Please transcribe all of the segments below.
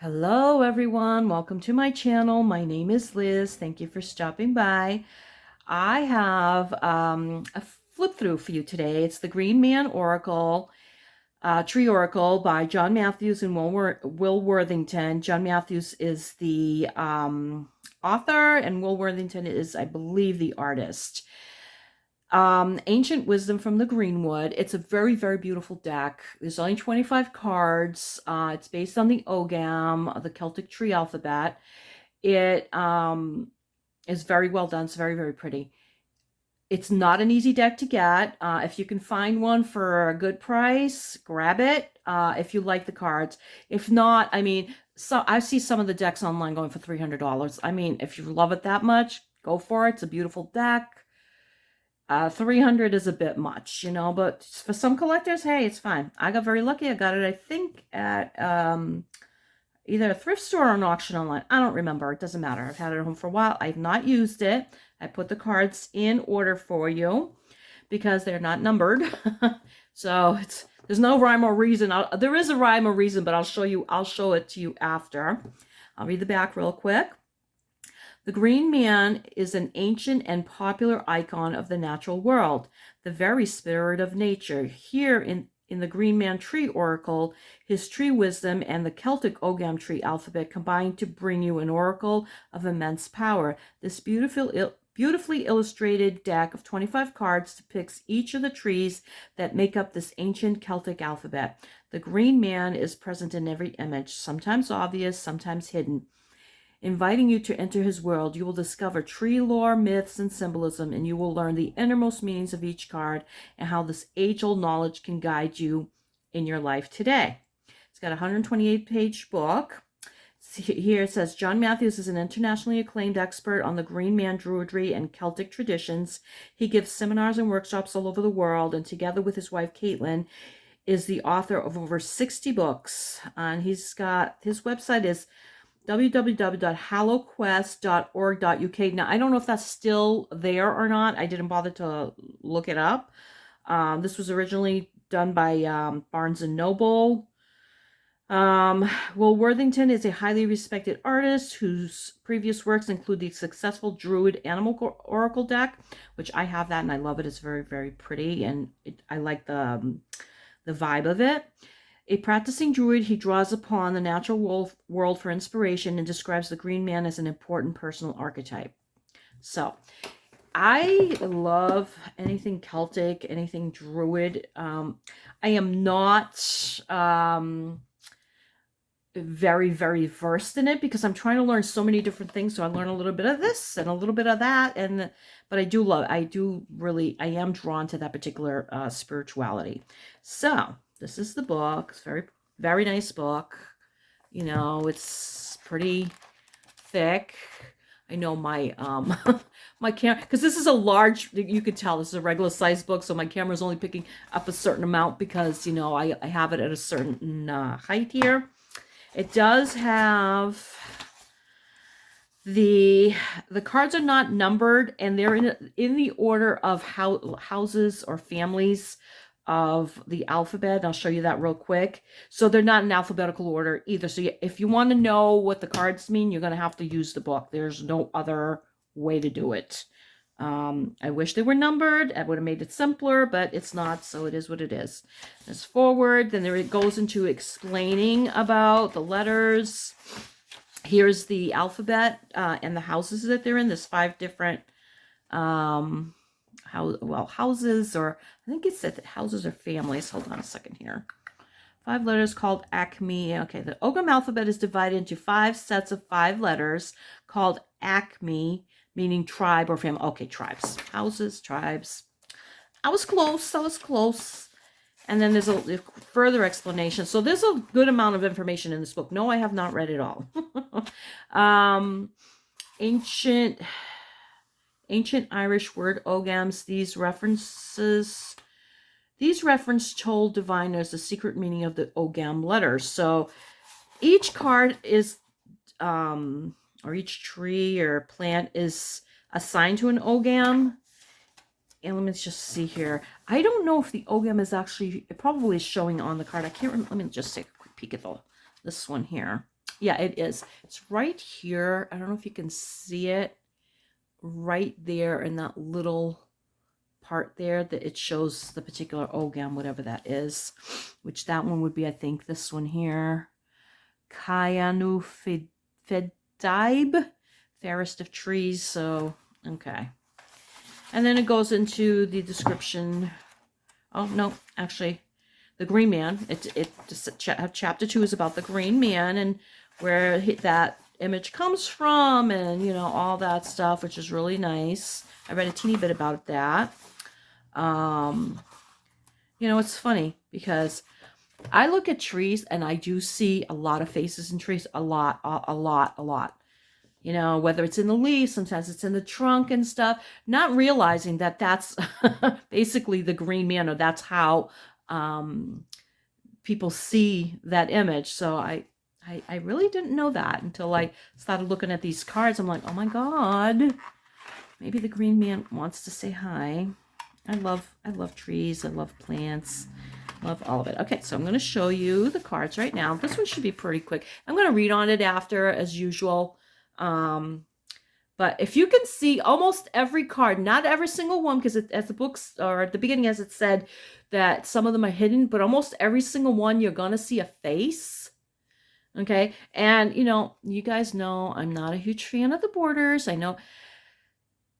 Hello everyone, welcome to my channel. My name is Liz. Thank you for stopping by. I have a flip through for you today. It's the Green Man Oracle, Tree Oracle by John Matthews and Will Worthington. John Matthews is the author and Will Worthington is, I believe, the artist. Ancient Wisdom from the Greenwood. It's a very, very beautiful deck. There's only 25 cards. It's based on the Ogam, the Celtic tree alphabet. It is very well done. It's very, very pretty. It's not an easy deck to get. If you can find one for a good price, grab it. If you like the cards. If not, I mean, so I see some of the decks online going for $300. I mean, if you love it that much, go for it. It's a beautiful deck. 300 is a bit much, you know, but for some collectors, hey, it's fine. I got very lucky. I got it, I think, at either a thrift store or an auction online. I don't remember. It doesn't matter. I've had it at home for a while. I've not used it. I put the cards in order for you because they're not numbered. So there's no rhyme or reason. There is a rhyme or reason, but I'll show it to you after. I'll read the back real quick. The Green Man is an ancient and popular icon of the natural world, the very spirit of nature. Here in the Green Man Tree Oracle, his tree wisdom and the Celtic Ogam tree alphabet combine to bring you an oracle of immense power. This beautifully illustrated deck of 25 cards depicts each of the trees that make up this ancient Celtic alphabet. The Green Man is present in every image, sometimes obvious, sometimes hidden. Inviting you to enter his world, you will discover tree lore, myths, and symbolism, and you will learn the innermost meanings of each card and how this age-old knowledge can guide you in your life today. It's got a 128-page book. Here it says, John Matthews is an internationally acclaimed expert on the Green Man Druidry and Celtic traditions. He gives seminars and workshops all over the world, and together with his wife, Caitlin, is the author of over 60 books. And his website is www.hallowquest.org.uk. Now, I don't know if that's still there or not. I didn't bother to look it up. This was originally done by Barnes & Noble. Will Worthington is a highly respected artist whose previous works include the successful Druid Animal Oracle deck, which I have that and I love it. It's very, very pretty, and I like the vibe of it. A practicing druid, he draws upon the natural world for inspiration and describes the Green Man as an important personal archetype. So, I love anything Celtic, anything druid. I am not very, very versed in it because I'm trying to learn so many different things. So I learn a little bit of this and a little bit of that, but I am drawn to that particular spirituality. So this is the book. It's very, very nice book. You know, it's pretty thick. I know my my camera, because this is a large, you could tell this is a regular size book, so my camera is only picking up a certain amount because, you know, I have it at a certain height here. It does have the cards are not numbered, and they're in the order of houses or families of the alphabet. I'll show you that real quick. So they're not in alphabetical order either. So if you want to know what the cards mean, you're going to have to use the book. There's no other way to do it. I wish they were numbered. I would have made it simpler, but it's not, so it is what it is. It's forward, then there it goes into explaining about the letters. Here's the alphabet and the houses that they're in. There's 5 different houses, or I think it said that houses or families. Hold on a second here. 5 letters called Acme. Okay, the Ogam alphabet is divided into 5 sets of 5 letters called Acme, meaning tribe or family. Okay, tribes. Houses, tribes. I was close. And then there's a further explanation. So there's a good amount of information in this book. No, I have not read it all. Ancient Irish word Ogams. These reference told diviners the secret meaning of the Ogam letters. So each card is or each tree or plant is assigned to an Ogam. And let me just see here. I don't know if the Ogam is actually, it probably is showing on the card. I can't remember. Let me just take a quick peek at this one here. Yeah, it is. It's right here. I don't know if you can see it right there in that little part there that it shows the particular ogam, whatever that is, which that one would be, I think, this one here. Kayanu Fedibe, fairest of trees. So, okay. And then it goes into the description. Oh, no, actually, the Green Man. Chapter 2 is about the Green Man and where that image comes from and, you know, all that stuff, which is really nice. I read a teeny bit about that. You know, it's funny because I look at trees and I do see a lot of faces in trees, a lot. You know, whether it's in the leaves, sometimes it's in the trunk and stuff, not realizing that that's basically the Green Man, or that's how people see that image. So I really didn't know that until I started looking at these cards. I'm like, oh my God, maybe the Green Man wants to say hi. I love trees. I love plants. Love all of it. Okay, so I'm going to show you the cards right now. This one should be pretty quick. I'm going to read on it after, as usual. But if you can see almost every card, not every single one, because as the books, or at the beginning, as it said, that some of them are hidden, but almost every single one, you're going to see a face. Okay, and, you know, you guys know I'm not a huge fan of the borders. I know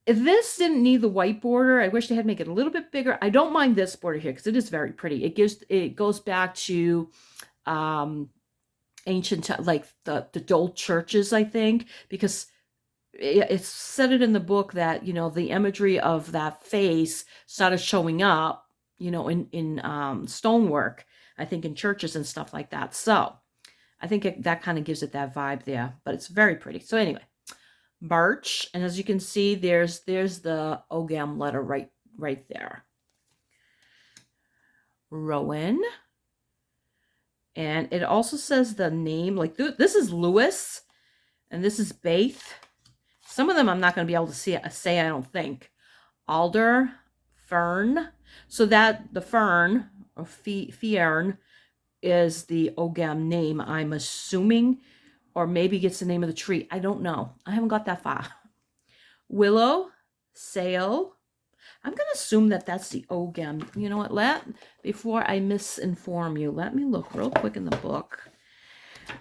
if this didn't need the white border, I wish they had make it a little bit bigger. I don't mind this border here because it is very pretty. It goes back to ancient, like the old churches, I think, because it's said it in the book that, you know, the imagery of that face started showing up, you know, in stonework, I think in churches and stuff like that. So I think that kind of gives it that vibe there, but it's very pretty. So anyway, Birch, and as you can see, there's the ogam letter right there. Rowan, and it also says the name, like this is Lewis, and this is Baith. Some of them I'm not going to be able to say, I don't think. Alder, Fern. So that the fern, or Fiern, is the ogam name, I'm assuming. Or maybe it's the name of the tree. I don't know. I haven't got that far. Willow, Sail. I'm going to assume that that's the ogam. You know what? Before I misinform you, let me look real quick in the book.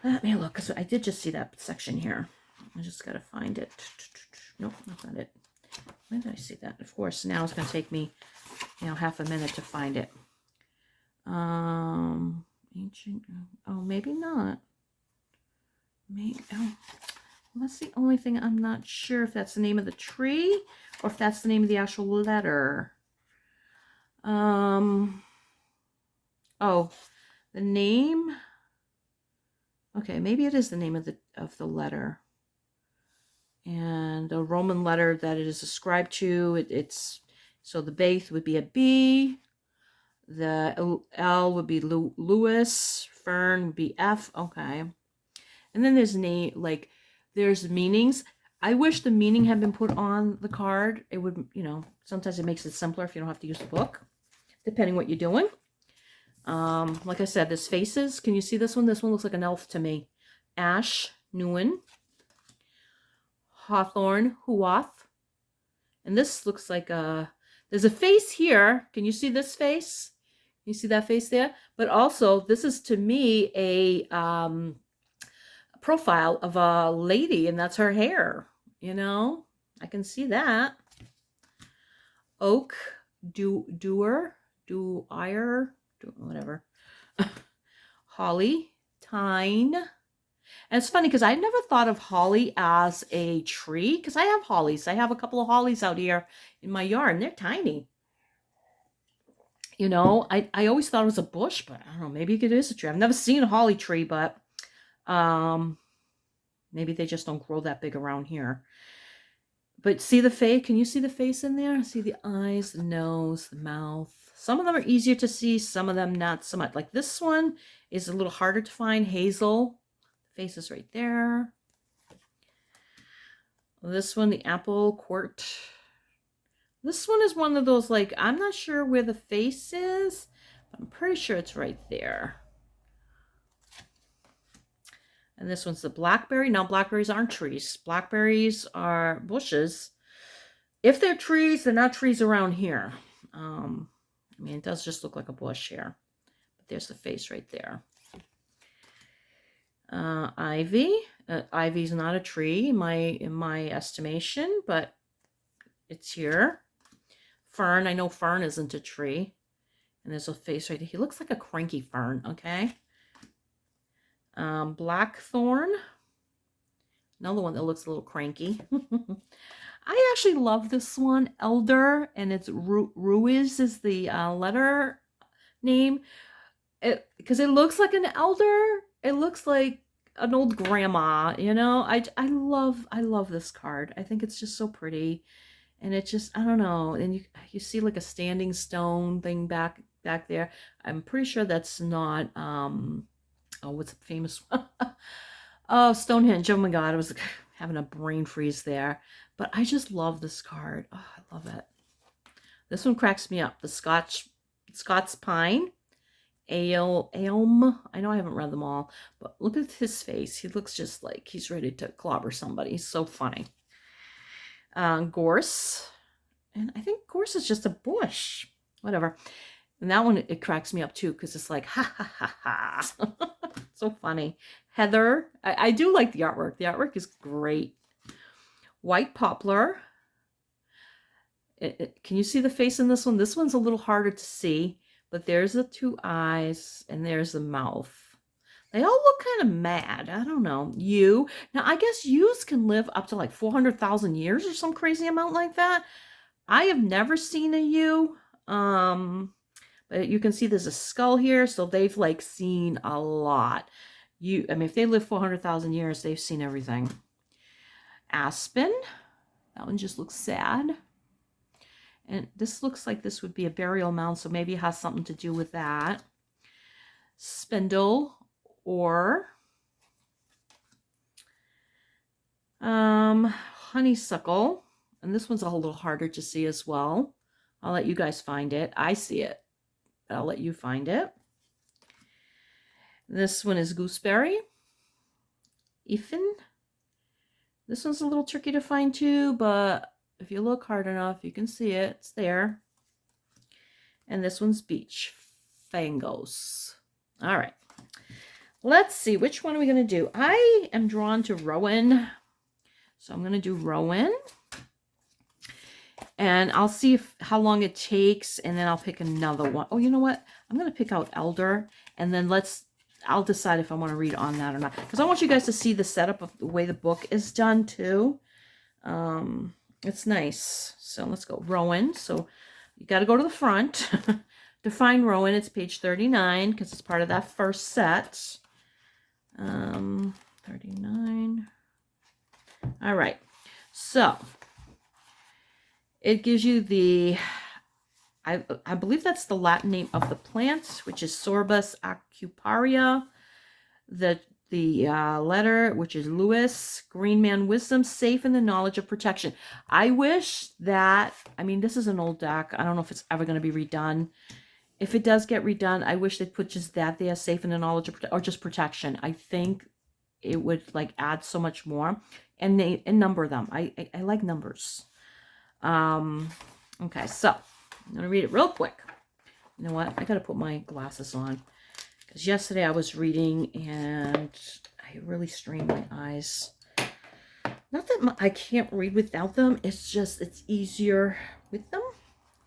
Let me look, because I did just see that section here. I just got to find it. Nope, that's not it. When did I see that? Of course, now it's going to take me, you know, half a minute to find it. Ancient. Oh, maybe not. Maybe. Oh, well, that's the only thing I'm not sure if that's the name of the tree or if that's the name of the actual letter. Oh, the name. Okay, maybe it is the name of the letter. And the Roman letter that it is ascribed to, it's so the Baith would be a B, the L would be Lewis, Fern would be F. Okay, and then there's there's meanings. I wish the meaning had been put on the card. It would, you know, sometimes it makes it simpler if you don't have to use the book, depending what you're doing. Like I said, there's faces. Can you see this one? This one looks like an elf to me. Ash, Newen. Hawthorne, Huath. And this looks like there's a face here. Can you see this face? You see that face there? But also, this is to me a profile of a lady, and that's her hair. You know, I can see that. Oak, Dewar, whatever. Holly, Tyne. And it's funny because I never thought of holly as a tree, because I have hollies. I have a couple of hollies out here in my yard, and they're tiny. You know, I always thought it was a bush, but I don't know, maybe it is a tree. I've never seen a holly tree, but maybe they just don't grow that big around here. But see the face? Can you see the face in there? See the eyes, the nose, the mouth. Some of them are easier to see, some of them not so much. Like this one is a little harder to find, Hazel. Face is right there. This one, the apple quart. This one is one of those, like, I'm not sure where the face is, but I'm pretty sure it's right there. And this one's the blackberry. Now, blackberries aren't trees. Blackberries are bushes. If they're trees, they're not trees around here. I mean, it does just look like a bush here. But there's the face right there. Ivy. Ivy's not a tree in my estimation, but it's here. Fern. I know fern isn't a tree. And there's a face right there. He looks like a cranky fern, okay? Blackthorn. Another one that looks a little cranky. I actually love this one. Elder, and it's Ruiz is the letter name. Because it looks like an elder. It looks like an old grandma, you know. I love this card. I think it's just so pretty. And it just, I don't know. And you see like a standing stone thing back there. I'm pretty sure that's not what's a famous one? Oh, Stonehenge. Oh my God, I was having a brain freeze there. But I just love this card. Oh, I love it. This one cracks me up. The Scots Pine. Aelm. I know I haven't read them all, but look at his face. He looks just like he's ready to clobber somebody. He's so funny. Gorse. And I think gorse is just a bush. Whatever. And that one, it cracks me up too, because it's like, ha, ha, ha, ha. So funny. Heather. I do like the artwork. The artwork is great. White poplar. Can you see the face in this one? This one's a little harder to see, but there's the two eyes and there's the mouth. They all look kind of mad. I don't know. Yew. Now, I guess yews can live up to like 400,000 years or some crazy amount like that. I have never seen a yew. But you can see there's a skull here, so they've like seen a lot. I mean, if they live 400,000 years, they've seen everything. Aspen. That one just looks sad. And this looks like this would be a burial mound, so maybe it has something to do with that. Spindle or honeysuckle. And this one's a little harder to see as well. I'll let you guys find it. I see it. I'll let you find it. This one is gooseberry. Ethan. This one's a little tricky to find too, but if you look hard enough, you can see it. It's there. And this one's beech. Fangos. All right. Let's see. Which one are we going to do? I am drawn to Rowan. So I'm going to do Rowan. And I'll see how long it takes, and then I'll pick another one. Oh, you know what? I'm going to pick out Elder, and then I'll decide if I want to read on that or not. Because I want you guys to see the setup of the way the book is done, too. It's nice. So let's go. Rowan. So you got to go to the front to find Rowan. It's page 39, because it's part of that first set. 39. All right. So it gives you the, I believe that's the Latin name of the plant, which is Sorbus acuparia. The letter, which is Lewis, Green Man Wisdom, safe in the knowledge of protection. I wish that, I mean, this is an old deck. I don't know if it's ever going to be redone. If it does get redone, I wish they'd put just that there, safe in the knowledge of, or just protection. I think it would like add so much more. And number them. I like numbers. Okay, so I'm going to read it real quick. You know what? I got to put my glasses on. Because yesterday I was reading and I really strained my eyes. Not that I can't read without them. It's just, it's easier with them.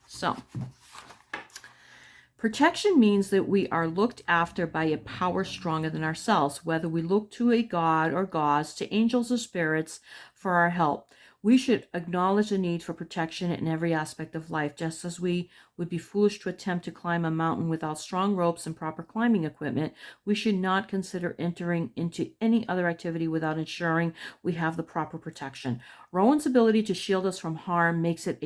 So, protection means that we are looked after by a power stronger than ourselves, whether we look to a god or gods, to angels or spirits for our help. We should acknowledge the need for protection in every aspect of life, just as we would be foolish to attempt to climb a mountain without strong ropes and proper climbing equipment. We should not consider entering into any other activity without ensuring we have the proper protection. Rowan's ability to shield us from harm makes its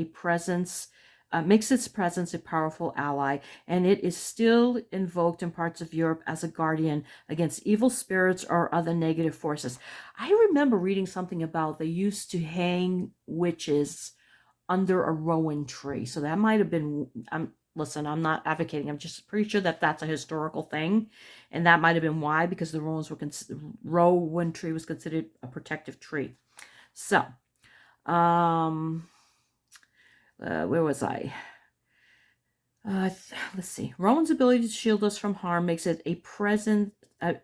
presence a powerful ally, and it is still invoked in parts of Europe as a guardian against evil spirits or other negative forces. I remember reading something about they used to hang witches under a rowan tree, so that might have been, listen, I'm not advocating. I'm just pretty sure that that's a historical thing. And that might have been why, because the rowan tree was considered a protective tree. So, where was I? Let's see. Rowan's ability to shield us from harm makes it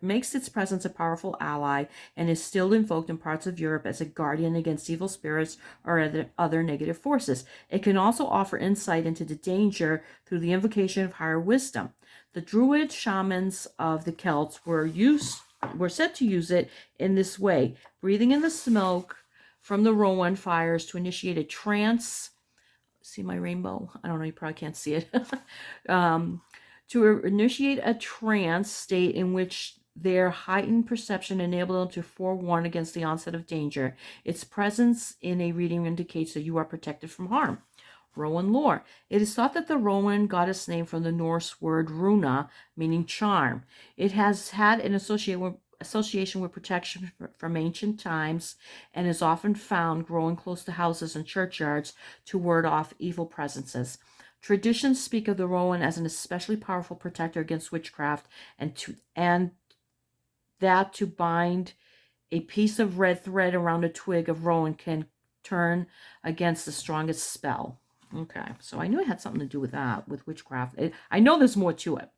makes its presence a powerful ally, and is still invoked in parts of Europe as a guardian against evil spirits or other negative forces. It can also offer insight into the danger through the invocation of higher wisdom. The Druid shamans of the Celts were said to use it in this way, breathing in the smoke from the rowan fires to initiate a trance. See my rainbow? I don't know, you probably can't see it. To initiate a trance state in which their heightened perception enabled them to forewarn against the onset of danger. Its presence in a reading indicates that you are protected from harm. Rowan lore. It is thought that the rowan got its name from the Norse word runa, meaning charm. It has had an association with protection from ancient times, and is often found growing close to houses and churchyards to ward off evil presences. Traditions speak of the rowan as an especially powerful protector against witchcraft, and that to bind a piece of red thread around a twig of rowan can turn against the strongest spell. Okay, so I knew it had something to do with that, with witchcraft. I know there's more to it.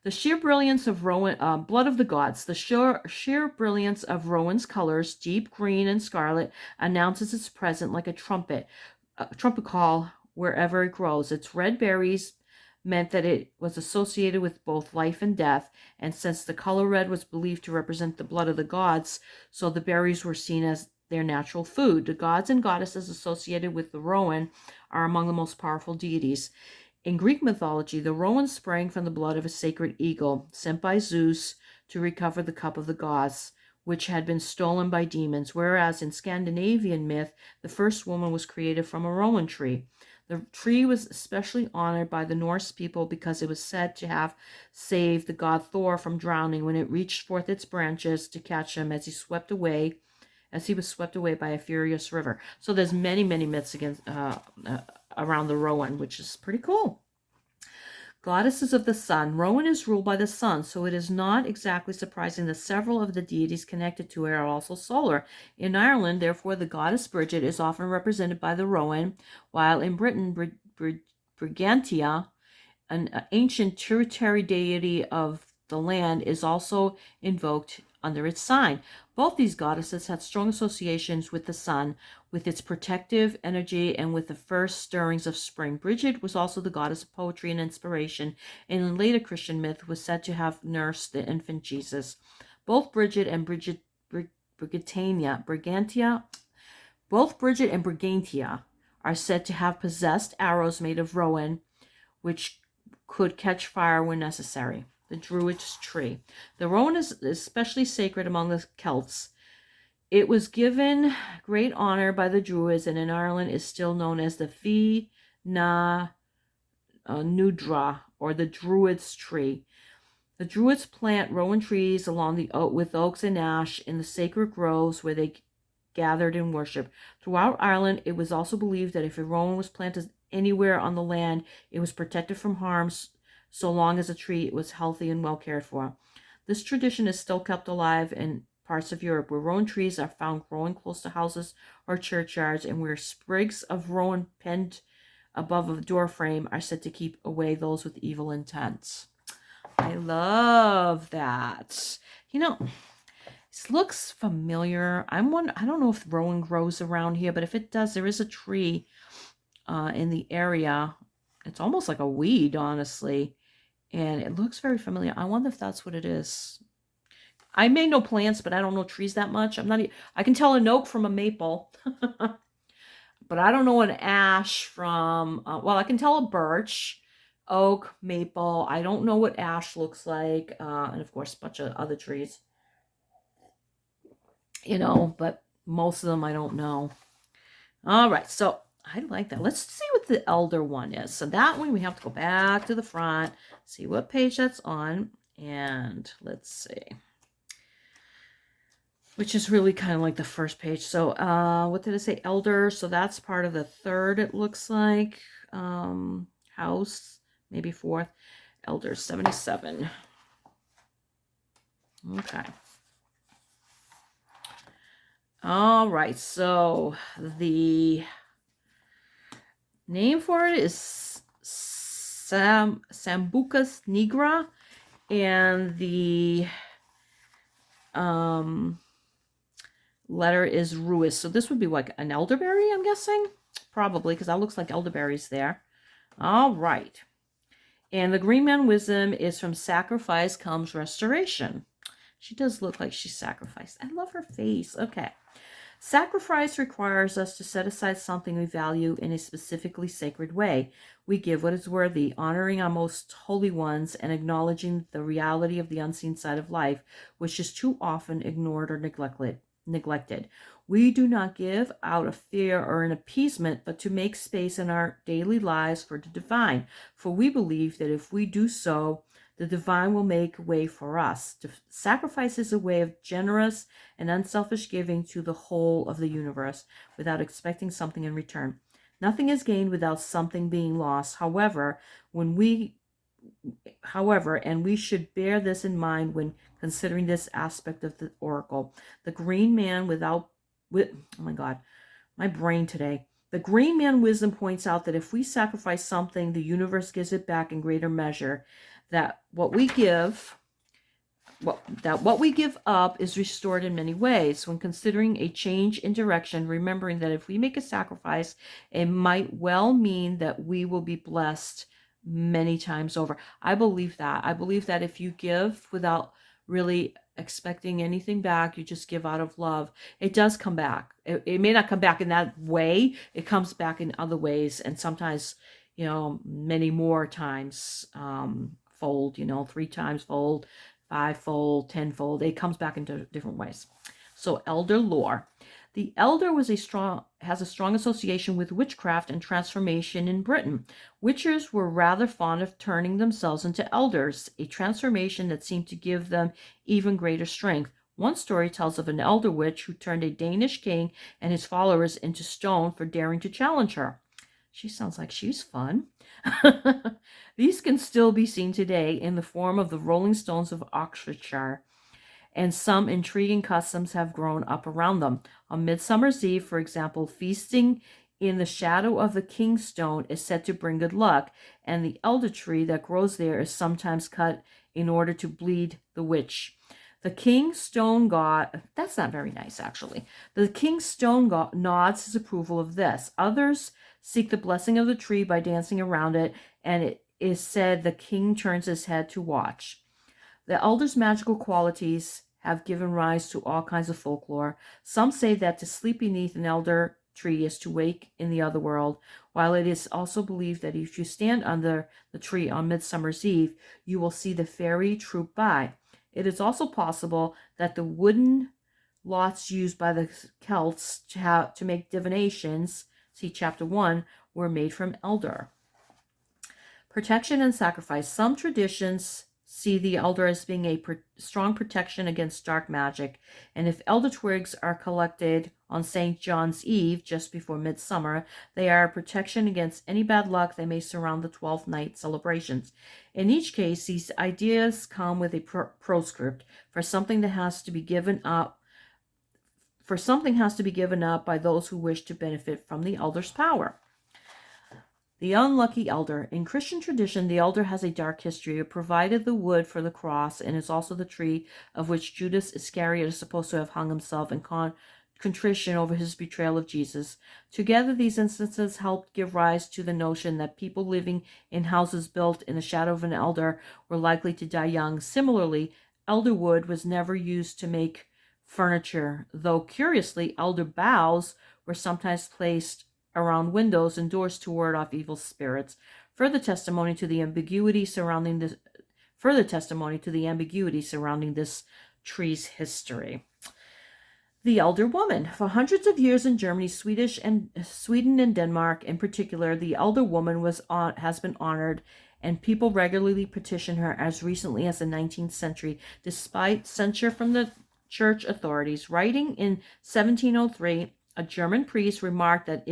The sheer brilliance of Rowan, blood of the gods. The sheer brilliance of Rowan's colors, deep green and scarlet, announces its presence like a trumpet call wherever it grows. Its red berries meant that it was associated with both life and death, and since the color red was believed to represent the blood of the gods, so the berries were seen as their natural food. The gods and goddesses associated with the rowan are among the most powerful deities. In Greek mythology, the rowan sprang from the blood of a sacred eagle sent by Zeus to recover the cup of the gods, which had been stolen by demons, whereas in Scandinavian myth, the first woman was created from a rowan tree. The tree was especially honored by the Norse people because it was said to have saved the god Thor from drowning when it reached forth its branches to catch him as he was swept away by a furious river. So there's many, many myths around the rowan, which is pretty cool. Goddesses of the sun. Rowan is ruled by the sun, so it is not exactly surprising that several of the deities connected to it are also solar. In Ireland, therefore, the goddess Bridget is often represented by the rowan, while in Britain, Brigantia, an ancient tributary deity of the land, is also invoked under its sign. Both these goddesses had strong associations with the sun, with its protective energy, and with the first stirrings of spring. Bridget was also the goddess of poetry and inspiration, and in later Christian myth was said to have nursed the infant Jesus. Both Bridget and Brigantia are said to have possessed arrows made of rowan, which could catch fire when necessary. The Druid's tree. The rowan is especially sacred among the Celts. It was given great honor by the Druids, and in Ireland is still known as the Fi na Nudra, or the Druid's tree. The Druids plant rowan trees along with oaks and ash in the sacred groves where they gathered in worship. Throughout Ireland, it was also believed that if a rowan was planted anywhere on the land, it was protected from harms so long as the tree was healthy and well cared for. This tradition is still kept alive in parts of Europe where rowan trees are found growing close to houses or churchyards, and where sprigs of rowan pinned above a door frame are said to keep away those with evil intents. I love that. This looks familiar. I don't know if rowan grows around here, but if it does, there is a tree in the area. It's almost like a weed, honestly, and it looks very familiar. I wonder if that's what it is. I may know plants, but I don't know trees that much. I can tell an oak from a maple, but I don't know an ash from, I can tell a birch, oak, maple. I don't know what ash looks like, and of course, a bunch of other trees, but most of them I don't know. All right, so I like that. Let's see what the elder one is. So that one, we have to go back to the front, see what page that's on, and let's see. Which is really kind of like the first page. So what did I say? Elder. So that's part of the third, it looks like. House. maybe 4th. Elder 77. Okay. All right, so the name for it is Sambucus nigra, and the letter is Ruis. So this would be like an elderberry, I'm guessing? Probably, because that looks like elderberries there. All right. And the Green Man wisdom is from sacrifice comes restoration. She does look like she's sacrificed. I love her face. Okay. Sacrifice requires us to set aside something we value in a specifically sacred way. We give what is worthy, honoring our most holy ones and acknowledging the reality of the unseen side of life, which is too often ignored or neglected. We do not give out of fear or an appeasement, but to make space in our daily lives for the divine. For we believe that if we do so, the divine will make way for us. Sacrifice is a way of generous and unselfish giving to the whole of the universe without expecting something in return. Nothing is gained without something being lost. However, and we should bear this in mind when considering this aspect of the oracle. The Green Man oh my God, my brain today. The Green Man wisdom points out that if we sacrifice something, the universe gives it back in greater measure. That what we give up is restored in many ways. When considering a change in direction, remembering that if we make a sacrifice, it might well mean that we will be blessed many times over. I believe that. I believe that if you give without really expecting anything back, you just give out of love, it does come back. It may not come back in that way. It comes back in other ways, and sometimes, many more times fold, 3 times fold, 5-fold, 10-fold. It comes back into different ways. So elder lore. The elder has a strong association with witchcraft and transformation in Britain. Witchers were rather fond of turning themselves into elders, a transformation that seemed to give them even greater strength. One story tells of an elder witch who turned a Danish king and his followers into stone for daring to challenge her. She sounds like she's fun. These can still be seen today in the form of the Rolling Stones of Oxfordshire, and some intriguing customs have grown up around them. On Midsummer's Eve, for example, feasting in the shadow of the king's stone is said to bring good luck, and the elder tree that grows there is sometimes cut in order to bleed the witch. The king's stone god, that's not very nice actually. The king's stone god nods his approval of this. Others seek the blessing of the tree by dancing around it, and it is said the king turns his head to watch. The elder's magical qualities have given rise to all kinds of folklore. Some say that to sleep beneath an elder tree is to wake in the other world, while it is also believed that if you stand under the tree on Midsummer's Eve, you will see the fairy troop by. It is also possible that the wooden lots used by the Celts to make divinations, see chapter 1, were made from elder. Protection and sacrifice. Some traditions see the elder as being a strong protection against dark magic, and if elder twigs are collected on St. John's Eve, just before midsummer, they are a protection against any bad luck that may surround the 12th night celebrations. In each case, these ideas come with a proscript for something has to be given up by those who wish to benefit from the elder's power. The unlucky elder. In Christian tradition, the elder has a dark history. It provided the wood for the cross and is also the tree of which Judas Iscariot is supposed to have hung himself in contrition over his betrayal of Jesus. Together, these instances helped give rise to the notion that people living in houses built in the shadow of an elder were likely to die young. Similarly, elder wood was never used to make furniture, though curiously, elder boughs were sometimes placed around windows and doors to ward off evil spirits. Further testimony to the ambiguity surrounding this tree's history. The elder woman. For hundreds of years in Germany, Sweden and Denmark in particular, the elder woman has been honored, and people regularly petition her as recently as the 19th century, despite censure from the church authorities. Writing in 1703, a German priest remarked that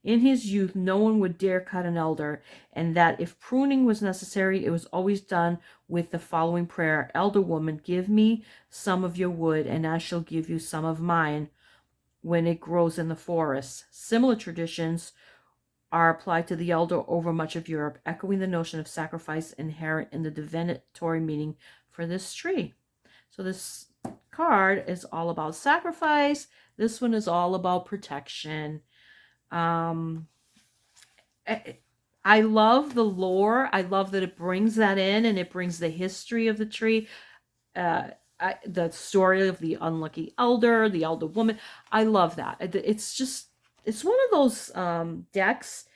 In his youth, no one would dare cut an elder, and that if pruning was necessary, it was always done with the following prayer: Elder woman, give me some of your wood, and I shall give you some of mine when it grows in the forest. Similar traditions are applied to the elder over much of Europe, echoing the notion of sacrifice inherent in the divinatory meaning for this tree. So this card is all about sacrifice. This one is all about protection. Um, I love the lore. I love that it brings that in and it brings the history of the tree. Uh, the story of the unlucky elder, the elder woman. I love that. It's just, it's one of those decks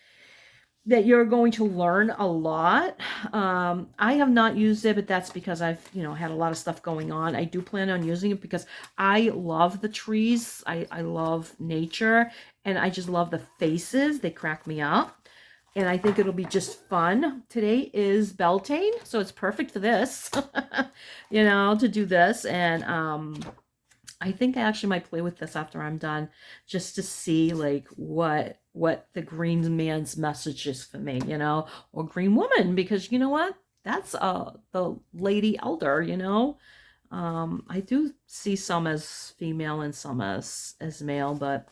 that you're going to learn a lot. I have not used it, but that's because I've, had a lot of stuff going on. I do plan on using it because I love the trees. I love nature, and I just love the faces. They crack me up. And I think it'll be just fun. Today is Beltane, so it's perfect for this, to do this. And I think I actually might play with this after I'm done, just to see like what the green man's message is for me, or green woman, because you know what? That's the lady elder, I do see some as female and some as male, but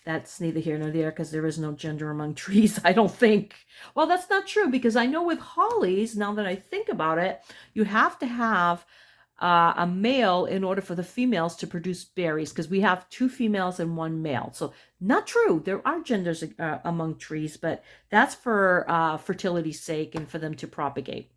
that's neither here nor there because there is no gender among trees, I don't think. Well, that's not true because I know with hollies, now that I think about it, you have to have a male in order for the females to produce berries because we have 2 females and 1 male. So not true. There are genders among trees, but that's for fertility's sake and for them to propagate.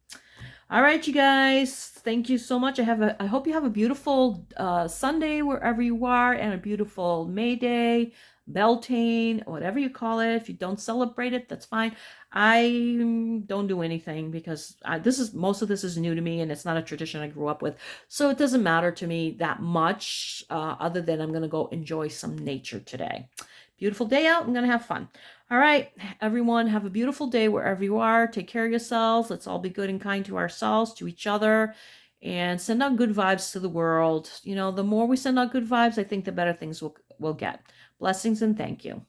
All right, you guys. Thank you so much. I hope you have a beautiful Sunday wherever you are, and a beautiful May Day, Beltane, whatever you call it. If you don't celebrate it, that's fine. I don't do anything because most of this is new to me, and it's not a tradition I grew up with. So it doesn't matter to me that much, other than I'm gonna go enjoy some nature today. Beautiful day out. I'm gonna have fun. All right, everyone, have a beautiful day wherever you are. Take care of yourselves. Let's all be good and kind to ourselves, to each other, and send out good vibes to the world. The more we send out good vibes, I think the better things we'll get. Blessings and thank you.